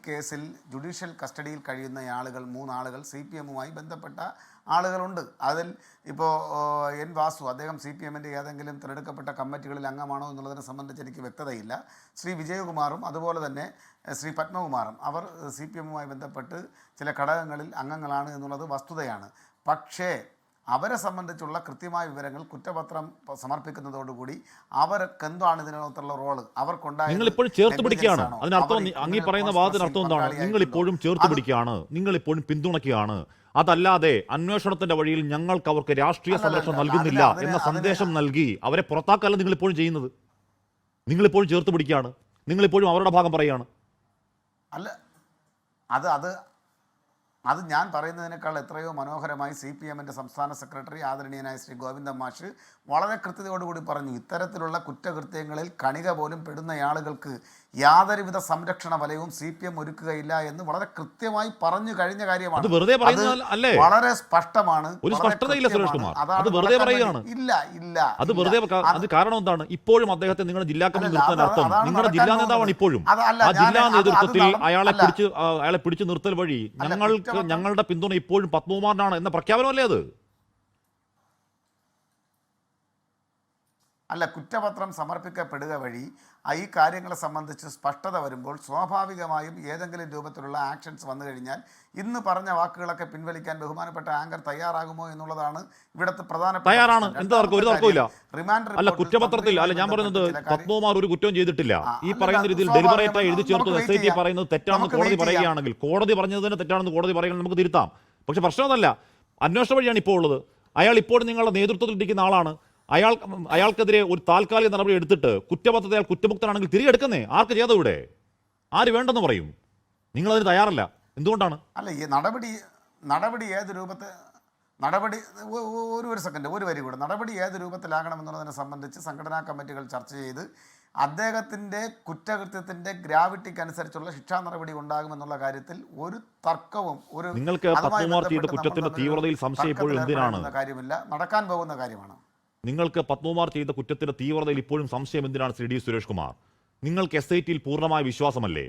കേസിൽ ജുഡീഷ്യൽ കസ്റ്റഡിയിൽ കഴിയുന്ന ആളുകൾ 3 ആളുകൾ CPM-മായി ബന്ധപ്പെട്ട ആളുകളുണ്ട്. അതിൽ ഇപ്പോൾ എൻ വാസു അദ്ദേഹം CPM-ൻ്റെ ഏതെങ്കിലും തിരഞ്ഞെടുക്കപ്പെട്ട കമ്മിറ്റികളിൽ അംഗമാണോ എന്നുള്ളതിനെ സംബന്ധിച്ച് എനിക്ക് വ്യക്തതയില്ല. ശ്രീ വിജയകുമാറും അതുപോലെ തന്നെ ശ്രീ പത്മകുമാറും അവർ CPM-മായി ബന്ധപ്പെട്ട് ചില ഘടകങ്ങളിൽ അംഗങ്ങളാണ് എന്നുള്ളത് വസ്തുതയാണ്. പക്ഷേ അവരെ സംബന്ധിച്ചുള്ള കൃത്യമായ വിവരങ്ങൾ കുറ്റപത്രം സമർപ്പിക്കുന്നതോടുകൂടി അവർക്ക് എന്താണ് ഇതിനകത്തുള്ള റോള് അവർക്കുണ്ടായത്. നിങ്ങളിപ്പോഴും ചേർത്ത് പിടിക്കുകയാണ്. അതിനർത്ഥം അങ്ങീ പറയുന്ന വാദത്തിന് അർത്ഥം എന്താണ്? നിങ്ങളിപ്പോഴും ചേർത്ത് പിടിക്കുകയാണ്, നിങ്ങളിപ്പോഴും പിന്തുണയ്ക്കുകയാണ്. അതല്ലാതെ അന്വേഷണത്തിന്റെ വഴിയിൽ ഞങ്ങൾക്ക് അവർക്ക് രാഷ്ട്രീയ സംരക്ഷണം നൽകുന്നില്ല എന്ന സന്ദേശം നൽകി അവരെ പുറത്താക്കല്ല നിങ്ങളിപ്പോഴും ചെയ്യുന്നത്. നിങ്ങളിപ്പോഴും ചേർത്ത് പിടിക്കുകയാണ്, നിങ്ങളിപ്പോഴും അവരുടെ ഭാഗം പറയുകയാണ്. അല്ല, അത് ഞാൻ പറയുന്നതിനേക്കാൾ എത്രയോ മനോഹരമായി CPM-ൻ്റെ സംസ്ഥാന സെക്രട്ടറി ആദരണീയനായ ശ്രീ ഗോവിന്ദൻ മാഷ് വളരെ കൃത്യതയോടുകൂടി പറഞ്ഞു. ഇത്തരത്തിലുള്ള കുറ്റകൃത്യങ്ങളിൽ കണിക പോലും പെടുന്ന ആളുകൾക്ക് യാതൊരുവിധ സംരക്ഷണ വലയവും CPM ഒരുക്കുകയില്ല എന്ന് വളരെ കൃത്യമായി പറഞ്ഞു കഴിഞ്ഞ കാര്യമാണ്. വളരെ സ്പഷ്ടമാണ്. ഒരു സ്പഷ്ടതയില്ല സുരേഷ് കുമാർ, അത് വെറുതെ പറയുകയാണ്. ഇല്ല അത് വെറുതെ. അത് കാരണം എന്താണ്? ഇപ്പോഴും അദ്ദേഹത്തെ നിങ്ങളുടെ ജില്ലാ കമ്മിറ്റി നിർത്താൻ അർത്ഥം നിങ്ങളുടെ ജില്ലാ നേതാവാണ്. ഇപ്പോഴും ആ ജില്ലാ നേതൃത്വത്തിൽ അയാളെ പിടിച്ചു നിർത്തൽ വഴി ഞങ്ങളുടെ പിന്തുണ ഇപ്പോഴും പത്മകുമാറിനാണ് എന്ന പ്രഖ്യാപനമല്ലേ അത്? അല്ല, കുറ്റപത്രം സമർപ്പിക്കപ്പെടുക വഴി ഈ കാര്യങ്ങളെ സംബന്ധിച്ച് സ്പഷ്ടത വരുമ്പോൾ സ്വാഭാവികമായും ഏതെങ്കിലും രൂപത്തിലുള്ള ആക്ഷൻസ് വന്നു കഴിഞ്ഞാൽ ഇന്ന് പറഞ്ഞ വാക്കുകളൊക്കെ പിൻവലിക്കാൻ ബഹുമാനപ്പെട്ട ആങ്കർ തയ്യാറാകുമോ എന്നുള്ളതാണ് ഇവിടുത്തെ പ്രധാനപ്പെട്ട. തയ്യാറാണ്, അല്ല കുറ്റപത്രത്തിൽ അല്ല ഞാൻ പറയുന്നത് പത്മകുമാർ ഒരു കുറ്റവും ചെയ്തിട്ടില്ല. ഈ പറയുന്ന രീതിയിൽ ഡെലിബറേറ്റ് എഴുതി ചേർത്ത് SIT പറയുന്നത് തെറ്റാണെന്ന് കോടതി പറയുകയാണെങ്കിൽ, കോടതി പറഞ്ഞതിന് തെറ്റാണെന്ന് കോടതി പറയുകയാണെങ്കിൽ നമുക്ക് തിരുത്താം. പക്ഷെ പ്രശ്നം അതല്ല, അന്വേഷണ വഴിയാണ് ഇപ്പോൾ ഉള്ളത്. അയാൾ ഇപ്പോൾ നിങ്ങളുടെ നേതൃത്വത്തിൽ ഇരിക്കുന്ന ആളാണ്. അയാൾക്കെതിരെ ഒരു താൽക്കാലിക നടപടി എടുത്തിട്ട് കുറ്റപത്രത്തെ അയാൾ കുറ്റമുക്തനാണെങ്കിൽ തിരികെ എടുക്കുന്നേ. ആർക്ക് ചെയ്ത ഇവിടെ? ആര് വേണ്ടെന്ന് പറയും? നിങ്ങളതിന് തയ്യാറല്ല. എന്തുകൊണ്ടാണ്? അല്ല, ഈ നടപടി ഏത് രൂപത്തിൽ ഒരു സെക്കൻഡ്, ഒരു വരി കൂടെ. നടപടി ഏത് രൂപത്തിലാകണമെന്നുള്ളതിനെ സംബന്ധിച്ച് സംഘടനാ കമ്മിറ്റികൾ ചർച്ച ചെയ്ത് അദ്ദേഹത്തിൻ്റെ കുറ്റകൃത്യത്തിൻ്റെ ഗ്രാവിറ്റിക്കനുസരിച്ചുള്ള ശിക്ഷാ നടപടി ഉണ്ടാകുമെന്നുള്ള കാര്യത്തിൽ ഒരു തർക്കവും നിങ്ങൾക്ക് പത്മകുമാർ ചെയ്ത കുറ്റത്തിന്റെ തീവ്രതയിൽ സംശയം ഇപ്പോഴും എന്തിനാണ്? കാര്യമില്ല, നടക്കാൻ പോകുന്ന കാര്യമാണ്. നിങ്ങൾക്ക് പത്മകുമാർ ചെയ്ത കുറ്റത്തിന്റെ തീവ്രതയിൽ ഇപ്പോഴും സംശയം എന്തിനാണ്? ശ്രീ ഡി സുരേഷ് കുമാർ, നിങ്ങൾക്ക് SIT-യിൽ പൂർണ്ണമായ വിശ്വാസമല്ലേ?